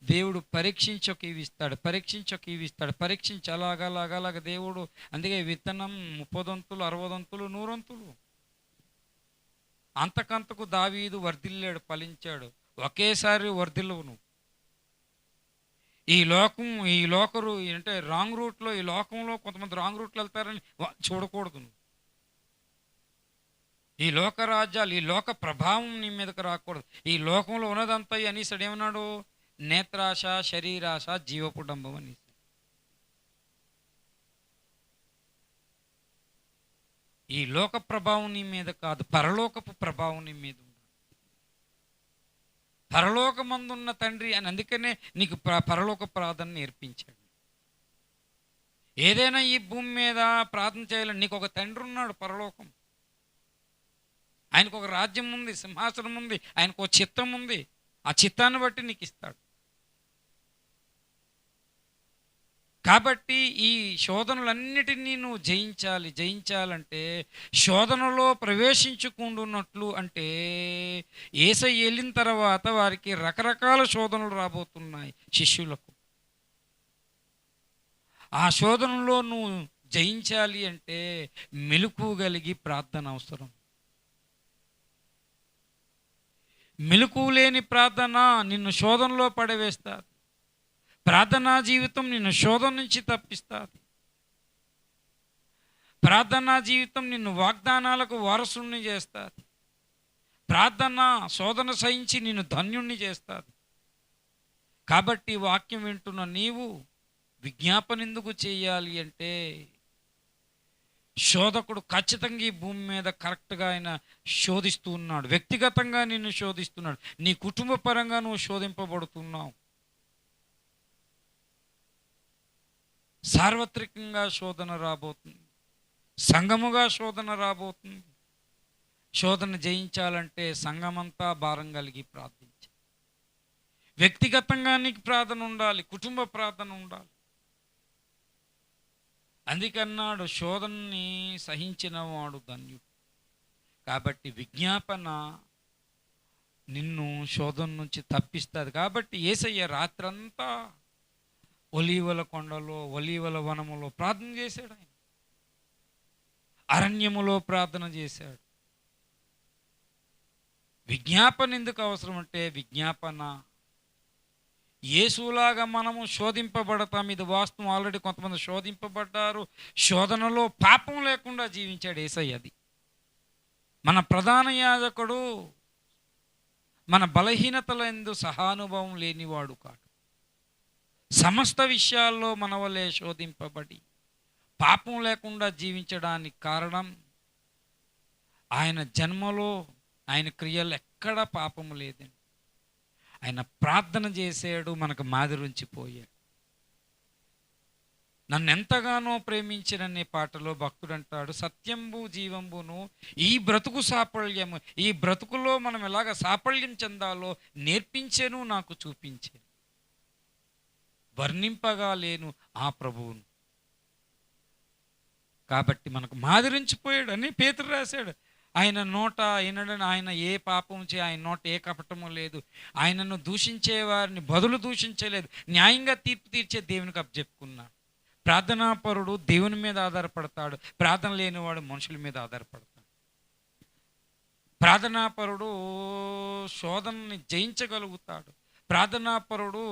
దేవుడు పరీక్షించక ఇవిస్తాడు, పరీక్షించి అలాగ దేవుడు. అందుకే విత్తనం 30 దంతులు, 60 దంతులు, 100 దంతులు. అంతకంతకు దావీదు వర్ధిల్లాడు, ఫలించాడు. ఒకేసారి వర్ధిల్లవు. ఈ లోకరు అంటే రాంగ్ రూట్లో, ఈ లోకంలో కొంతమంది రాంగ్ రూట్లో వెళ్తారని చూడకూడదు. ఈ లోక రాజ్యాలు, ఈ లోక ప్రభావం నీ మీదకి రాకూడదు. ఈ లోకంలో ఉన్నదంతా అనేసాడు. ఏమన్నాడు? నేత్రాశ, శరీరాశ, జీవపుడంబం అని. ఈ లోక ప్రభావం నీ మీద కాదు, పరలోకపు ప్రభావం నీ మీద ఉంది. పరలోకమందున్న తండ్రి అని, అందుకనే నీకు పరలోక ప్రార్థన నేర్పించాడు. ఏదైనా ఈ భూమి మీద ప్రార్థన చేయాలని నీకు ఒక తండ్రి ఉన్నాడు, పరలోకం. ఆయనకు ఒక రాజ్యం ఉంది, సింహాసనం ఉంది, ఆయనకు ఒక చిత్తం ఉంది. ఆ చిత్తాన్ని బట్టి నీకు ఇస్తాడు. కాబట్టి ఈ శోధనలన్నిటినీ నువ్వు జయించాలంటే శోధనలో ప్రవేశించుకుంటున్నట్లు, అంటే యేసయ్య వెళ్ళిన తర్వాత వారికి రకరకాల శోధనలు రాబోతున్నాయి శిష్యులకు. ఆ శోధనలో నువ్వు జయించాలి అంటే మెలకువగలిగి ప్రార్థన అవసరం. మెలకువ లేని ప్రార్థన నిన్ను శోధనలో పడవేస్తుంది. ప్రార్థనా జీవితం నిన్ను శోధన నుంచి తప్పిస్తుంది. ప్రార్థనా జీవితం నిన్ను వాగ్దానాలకు వారసుని చేస్తుంది. ప్రార్థన శోధన సహించి నిన్ను ధన్యుణ్ణి చేస్తుంది. కాబట్టి వాక్యం వింటున్న నీవు విజ్ఞాపన ఎందుకు చేయాలి అంటే, శోధకుడు ఖచ్చితంగా ఈ భూమి మీద కరెక్ట్గా ఆయన శోధిస్తూ ఉన్నాడు. వ్యక్తిగతంగా నిన్ను శోధిస్తున్నాడు. నీ కుటుంబ పరంగా నువ్వు శోధింపబడుతున్నావు. సార్వత్రికంగా శోధన రాబోతుంది, సంఘముగా శోధన రాబోతుంది. శోధన జయించాలంటే సంఘమంతా భారం కలిగి ప్రార్థించాలి. వ్యక్తిగతంగా నీకు ప్రార్థన ఉండాలి, కుటుంబ ప్రార్థన ఉండాలి. అందుకన్నాడు, శోధనని సహించిన వాడు ధన్యుడు. కాబట్టి విజ్ఞాపన నిన్ను శోధన నుంచి తప్పిస్తుంది. కాబట్టి యేసయ్య రాత్రంతా ఒలీవల కొండలో, ఒలీవల వనములో ప్రార్థన చేశాడు. ఆయన అరణ్యములో ప్రార్థన చేశాడు. విజ్ఞాపన ఎందుకు అవసరం అంటే, విజ్ఞాపన యేసులాగా మనము శోధింపబడతాం. ఇది వాస్తవం. ఆల్రెడీ కొంతమంది శోధింపబడ్డారు. శోధనలో పాపం లేకుండా జీవించాడు యేసయ్య. అది మన ప్రధాన యాజకుడు మన బలహీనతలందు సహానుభవం లేనివాడు కాడు. సమస్త విషయాల్లో మన వలె శోధింపబడి పాపం లేకుండా జీవించడానికి కారణం, ఆయన జన్మలో ఆయన క్రియలు ఎక్కడ పాపము లేదండి. ఆయన ప్రార్థన చేశాడు, మనకు మాదిరించిపోయాడు. నన్ను ఎంతగానో ప్రేమించిననే పాటలో భక్తుడు అంటాడు, సత్యంబు జీవంబును ఈ బ్రతుకు సాఫల్యము, ఈ బ్రతుకులో మనం ఎలాగ సాఫల్యం చెందాలో నేర్పించెను, నాకు చూపించాను. వర్ణింపగా లేను ఆ ప్రభువును. కాబట్టి మనకు మాదిరించిపోయాడు అని పేతురు రాశాడు. ఆయన నోట వినడని, ఆయన ఏ పాపం ఆయన నోట ఏ కపటము లేదు. ఆయనను దూషించే వారిని బదులు దూషించలేదు. న్యాయంగా తీర్పు తీర్చే దేవునికి అప్పచెప్పుకున్నాడు. ప్రార్థనాపరుడు దేవుని మీద ఆధారపడతాడు, ప్రార్థన లేనివాడు మనుషుల మీద ఆధారపడతాడు. ప్రార్థనాపరుడు శోధనని జయించగలుగుతాడు. ప్రార్థనాపరుడు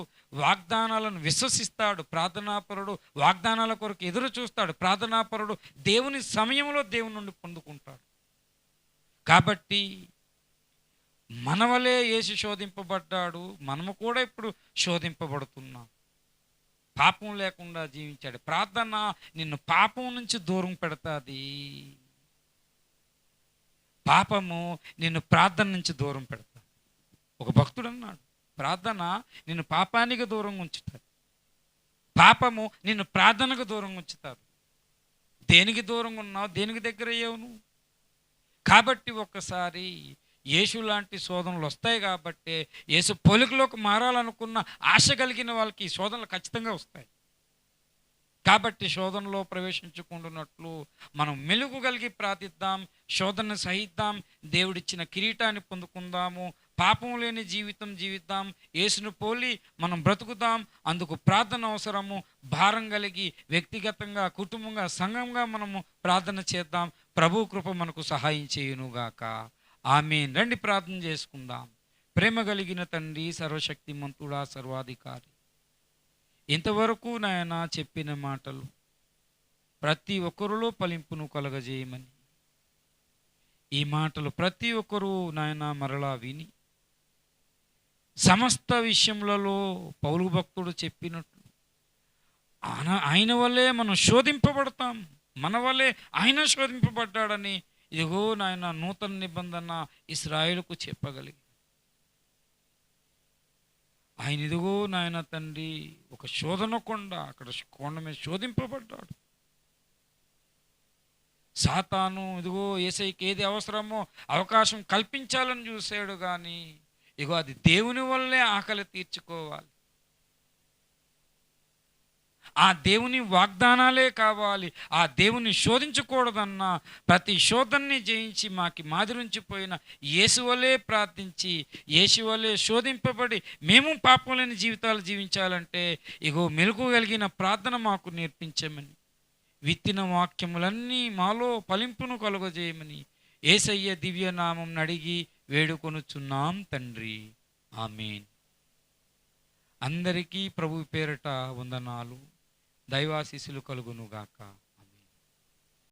వాగ్దానాలను విశ్వసిస్తాడు. ప్రార్థనాపరుడు వాగ్దానాల కొరకు ఎదురు చూస్తాడు. ప్రార్థనాపరుడు దేవుని సమయంలో దేవుని నుండి పొందుకుంటాడు. కాబట్టి మన వలే యేసు శోధింపబడ్డాడు, మనము కూడా ఇప్పుడు శోధింపబడుతున్నాం. పాపం లేకుండా జీవించాడు. ప్రార్థన నిన్ను పాపం నుంచి దూరం పెడతాది. పాపము నిన్ను ప్రార్థన నుంచి దూరం పెడతాది. ఒక భక్తుడు అన్నాడు, ప్రార్థన నిన్ను పాపానికి దూరంగా ఉంచుతుంది, పాపము నిన్ను ప్రార్థనకు దూరంగా ఉంచుతారు. దేనికి దూరంగా ఉన్నావు? దేనికి దగ్గర అయ్యావు నువ్వు? కాబట్టి ఒక్కసారి యేసు లాంటి శోధనలు వస్తాయి. కాబట్టి యేసు పోలికలోకి మారాలనుకున్న ఆశ కలిగిన వాళ్ళకి ఈ శోధనలు ఖచ్చితంగా వస్తాయి. కాబట్టి శోధనలో ప్రవేశించకుండానట్లు మనం మెలుగు కలిగి ప్రార్థిద్దాం, శోధన సహిద్దాం, దేవుడిచ్చిన కిరీటాన్ని పొందుకుందాము, పాపం లేని జీవితం జీవిద్దాం, యేసును పోలి మనం బ్రతుకుదాం. అందుకు ప్రార్థన అవసరము. భారం కలిగి వ్యక్తిగతంగా, కుటుంబంగా, సంఘంగా మనము ప్రార్థన చేద్దాం. ప్రభు కృప మనకు సహాయం చేయునుగాక. ఆమేన్. రండి ప్రార్థన చేసుకుందాం. ప్రేమ కలిగిన తండ్రి, సర్వశక్తిమంతుడా, సర్వాధికారి, ఇంతవరకు నాయన చెప్పిన మాటలు ప్రతి ఒక్కరిలో ఫలింపును కలగజేయమని, ఈ మాటలు ప్రతి ఒక్కరూ నాయన మరలా విని సమస్త విషయములలో పౌలు భక్తుడు చెప్పినట్లు ఆయన వల్లే మనం శోధింపబడతాం, మన వల్లే ఆయన శోధింపబడ్డాడని ఇదిగో నాయన నూతన నిబంధన ఇశ్రాయేలుకు చెప్పగలిగి, ఆయన ఇదిగో నాయన తండ్రి ఒక శోధన కొండ, అక్కడ కొండ మీద శోధింపబడ్డాడు. సాతాను ఇదిగో యేసయ్యకి ఏది అవసరమో అవకాశం కల్పించాలని చూశాడు, కానీ ఇగో అది దేవుని వల్లే ఆకలి తీర్చుకోవాలి, ఆ దేవుని వాగ్దానాలే కావాలి, ఆ దేవుని శోధించకూడదన్న ప్రతి శోధనని జయించి మాకి మాదిరించిపోయిన యేసు వలే ప్రార్థించి, యేసు వలే శోధింపబడి మేము పాపం లేని జీవితాలు జీవించాలంటే ఇగో మెలుగు కలిగిన ప్రార్థన మాకు నేర్పించమని, విత్తిన వాక్యములన్నీ మాలో ఫలింపును కలుగజేయమని యేసయ్య దివ్యనామం అడిగి వేడుకొనుచున్నాం తండ్రి. ఆమేన్. అందరికీ ప్రభు పేరట వందనాలు. దైవాశీస్సులు కలుగునుగాక.